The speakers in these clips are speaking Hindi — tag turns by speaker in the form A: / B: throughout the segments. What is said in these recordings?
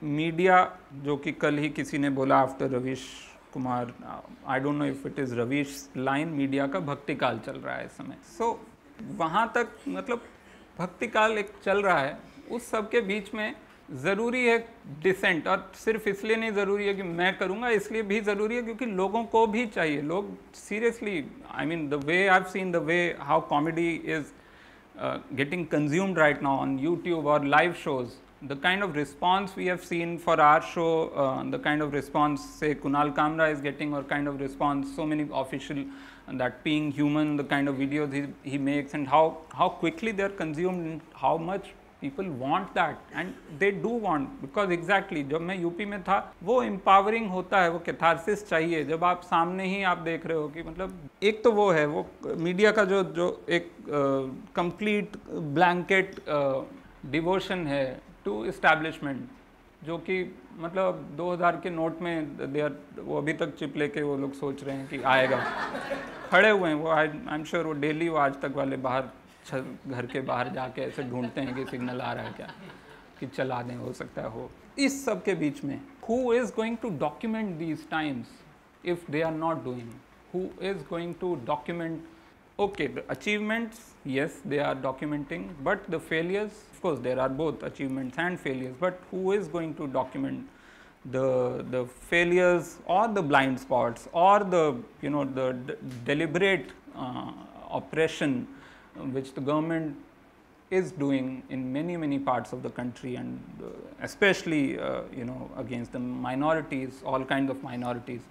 A: मीडिया, जो कि कल ही किसी ने बोला after Ravish Kumar, I don't know if it is Ravish line, media का भक्ति काल चल रहा है इस समय। सो वहाँ तक मतलब भक्ति काल एक चल रहा है, उस सब के बीच में ज़रूरी है डिसेंट, और सिर्फ इसलिए नहीं ज़रूरी है कि मैं करूँगा, इसलिए भी ज़रूरी है क्योंकि लोगों को भी चाहिए। लोग seriously, I mean the way I have seen the way how comedy is getting consumed right now on YouTube or live shows, the kind of response we have seen for our show, the kind of response say Kunal Kamra is getting, or kind of response so many official, that being human, the kind of videos he makes, and how quickly they are consumed, and how much people want that, and they do want, because exactly जब मैं यूपी में था वो empowering होता है, वो कैथारसिस चाहिए जब आप सामने ही आप देख रहे हो कि मतलब एक तो वो है, वो मीडिया का जो एक कंप्लीट ब्लैंकेट डिवोशन है टू इस्टेब्लिशमेंट, जो कि मतलब 2000 के नोट में वो अभी तक चिप लेके वो लोग सोच रहे हैं कि आएगा, खड़े हुए हैं वो। आई एम श्योर वो डेली वो आज तक वाले बाहर घर के बाहर जाके ऐसे ढूंढते हैं कि सिग्नल आ रहा है क्या, कि चला दें, हो सकता है हो। इस सब के बीच में who is going to document these times if they are not doing? Who is going to document? Okay, the achievements, yes, they are documenting, but the failures, of course, there are both achievements and failures, but who is going to document the failures or the blind spots, or the the deliberate oppression which the government is doing in many parts of the country, and especially against the minorities, all kinds of minorities.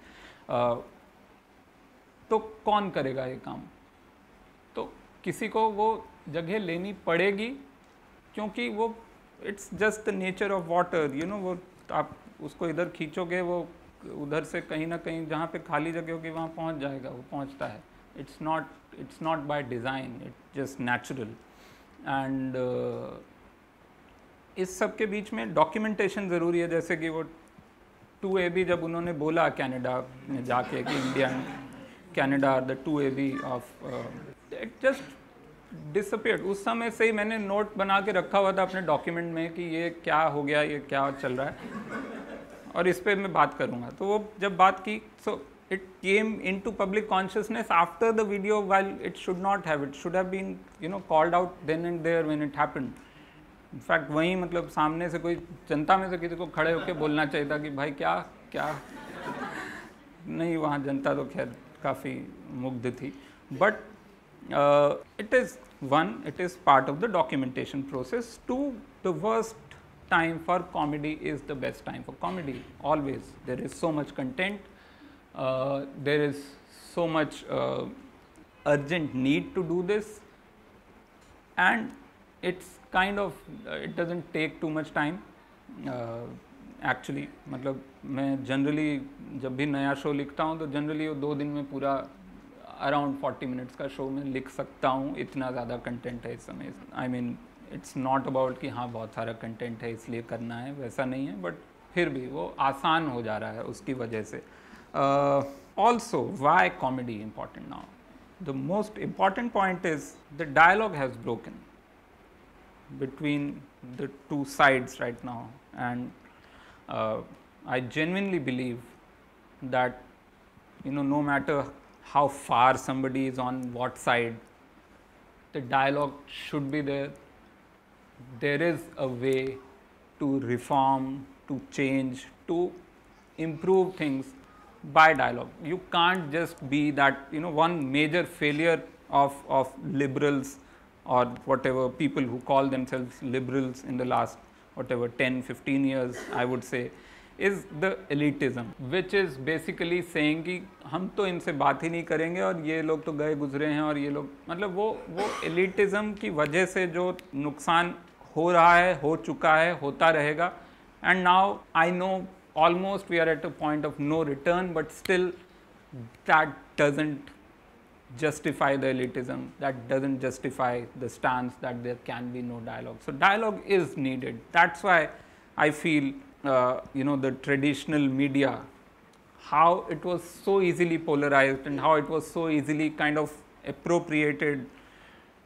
A: तो कौन करेगा ये काम? तो किसी को वो जगह लेनी पड़ेगी, क्योंकि वो it's just the nature of water, वो आप उसको इधर खींचोगे वो उधर से कहीं ना कहीं जहाँ पे खाली जगह होगी वहाँ पहुँच जाएगा, वो पहुँचता है। It's not by design, it's just natural. And इस सब के बीच में डॉक्यूमेंटेशन ज़रूरी है। जैसे कि वो 2AB जब उन्होंने बोला कनाडा में जाके कि India and Canada are the 2AB off, it just disappeared. उस समय से ही मैंने नोट बना के रखा हुआ था अपने डॉक्यूमेंट में कि ये क्या हो गया, ये क्या चल रहा है, और इस पे मैं बात करूँगा। तो वो जब बात की, so it came into public consciousness after the video, while it should not have, it should have been called out then and there when it happened. In fact वहीं मतलब सामने से कोई जनता में से किसी को खड़े होकर बोलना चाहिए था कि भाई क्या क्या नहीं, वहाँ जनता तो खैर काफ़ी मुग्ध थी। But it is part of the documentation process. Two, the worst time for comedy is the best time for comedy. Always there is so much content, there is so much urgent need to do this, and it's kind of it doesn't take too much time actually। मतलब मैं जनरली जब भी नया शो लिखता हूँ तो जनरली वो 2 दिन में पूरा अराउंड 40 मिनट्स का शो में लिख सकता हूँ, इतना ज़्यादा कंटेंट है इस समय। I mean it's not about कि हाँ बहुत सारा कंटेंट है इसलिए करना है, वैसा नहीं है, बट फिर भी वो आसान हो जा रहा है उसकी वजह से। Also why comedy important now? The most important point is the dialogue has broken between the two sides right now, and I genuinely believe that no matter how far somebody is on what side, the dialogue should be there. There is a way to reform, to change, to improve things by dialogue. You can't just be that one major failure of liberals or whatever people who call themselves liberals in the last whatever 10-15 years, I would say, is the elitism, which is basically saying कि हम तो इनसे बात ही नहीं करेंगे और ये लोग तो गए गुजरे हैं, और ये लोग मतलब वो elitism की वजह से जो नुकसान हो रहा है, हो चुका है, होता रहेगा। and now I know almost we are at a point of no return, but still that doesn't justify the elitism, that doesn't justify the stance that there can be no dialogue. So dialogue is needed. That's why I feel the traditional media, how it was so easily polarized and how it was so easily kind of appropriated,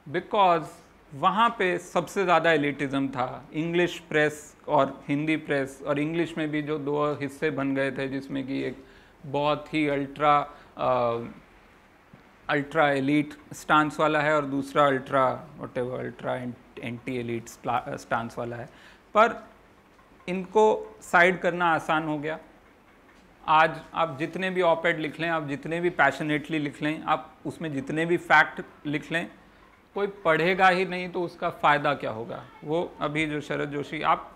A: because वहाँ पे सबसे ज़्यादा एलिटिज़म था। इंग्लिश प्रेस और हिंदी प्रेस, और इंग्लिश में भी जो दो हिस्से बन गए थे, जिसमें कि एक बहुत ही अल्ट्रा एलीट स्टांस वाला है और दूसरा अल्ट्रा एंटी एलीट स्टांस वाला है। पर इनको साइड करना आसान हो गया। आज आप जितने भी ऑपेड लिख लें, आप जितने भी पैशनेटली लिख लें, आप उसमें जितने भी फैक्ट लिख लें, कोई पढ़ेगा ही नहीं तो उसका फ़ायदा क्या होगा। वो अभी जो शरद जोशी, आप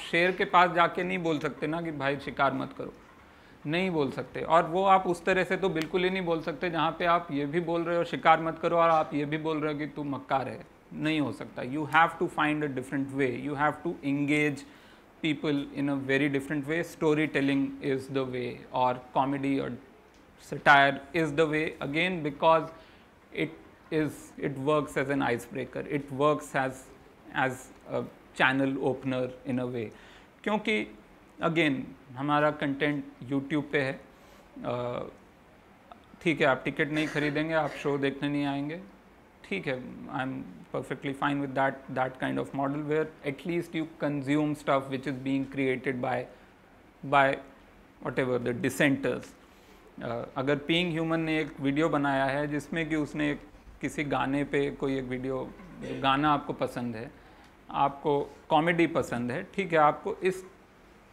A: शेर के पास जाके नहीं बोल सकते ना कि भाई शिकार मत करो, नहीं बोल सकते। और वो आप उस तरह से तो बिल्कुल ही नहीं बोल सकते जहाँ पे आप ये भी बोल रहे हो शिकार मत करो और आप ये भी बोल रहे हो कि तू मक्कार है। नहीं हो सकता। You have to find a different way, you have to engage people in a very different way. Storytelling is the way, or comedy or satire is the way, again because it works as an icebreaker, it works as a channel opener in a way, क्योंकि again हमारा कंटेंट YouTube पे है। ठीक है, आप टिकट नहीं खरीदेंगे, आप शो देखने नहीं आएंगे, ठीक है, I am perfectly fine with that kind of model, where at least you consume stuff which is being created by whatever the dissenters. अगर पीइंग ह्यूमन ने एक वीडियो बनाया है जिसमें कि उसने किसी गाने पे कोई एक वीडियो, गाना आपको पसंद है, आपको कॉमेडी पसंद है, ठीक है, आपको इस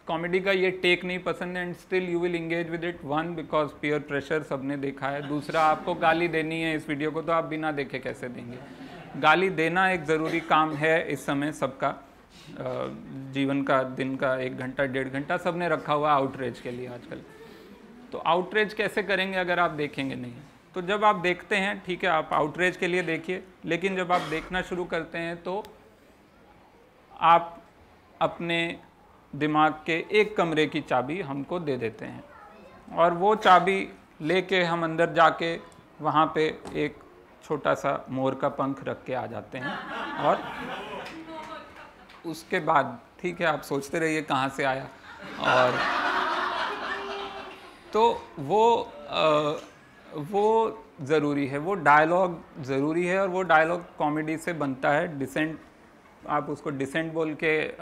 A: कॉमेडी का ये टेक नहीं पसंद है, and still you will engage with it. One, because peer pressure सबने देखा है। दूसरा, आपको गाली देनी है इस वीडियो को, तो आप बिना देखे कैसे देंगे। गाली देना एक ज़रूरी काम है इस समय सबका, जीवन का, दिन का 1 घंटा 1.5 घंटा सबने रखा हुआ आउटरीच के लिए आजकल। तो आउटरीच कैसे करेंगे अगर आप देखेंगे नहीं? तो जब आप देखते हैं, ठीक है, आप आउटरीच के लिए देखिए, लेकिन जब आप देखना शुरू करते हैं तो आप अपने दिमाग के एक कमरे की चाबी हमको दे देते हैं, और वो चाबी लेके हम अंदर जाके वहाँ पे एक छोटा सा मोर का पंख रख के आ जाते हैं, और उसके बाद ठीक है, आप सोचते रहिए कहाँ से आया। और तो वो ज़रूरी है, वो डायलॉग ज़रूरी है, और वो डायलॉग कॉमेडी से बनता है। डिसेंट, आप उसको डिसेंट बोल के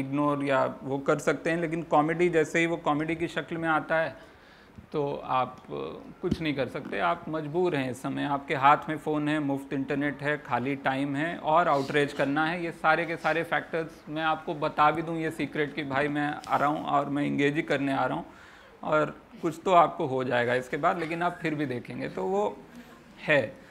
A: इग्नोर या वो कर सकते हैं, लेकिन कॉमेडी जैसे ही वो कॉमेडी की शक्ल में आता है तो आप कुछ नहीं कर सकते। आप मजबूर हैं इस समय, आपके हाथ में फ़ोन है, मुफ्त इंटरनेट है, खाली टाइम है और आउटरीच करना है। ये सारे के सारे फैक्टर्स मैं आपको बता भी दूं ये सीक्रेट कि भाई मैं आ रहा हूं और मैं इंगेज ही करने आ रहा हूं, और कुछ तो आपको हो जाएगा इसके बाद, लेकिन आप फिर भी देखेंगे। तो वो है।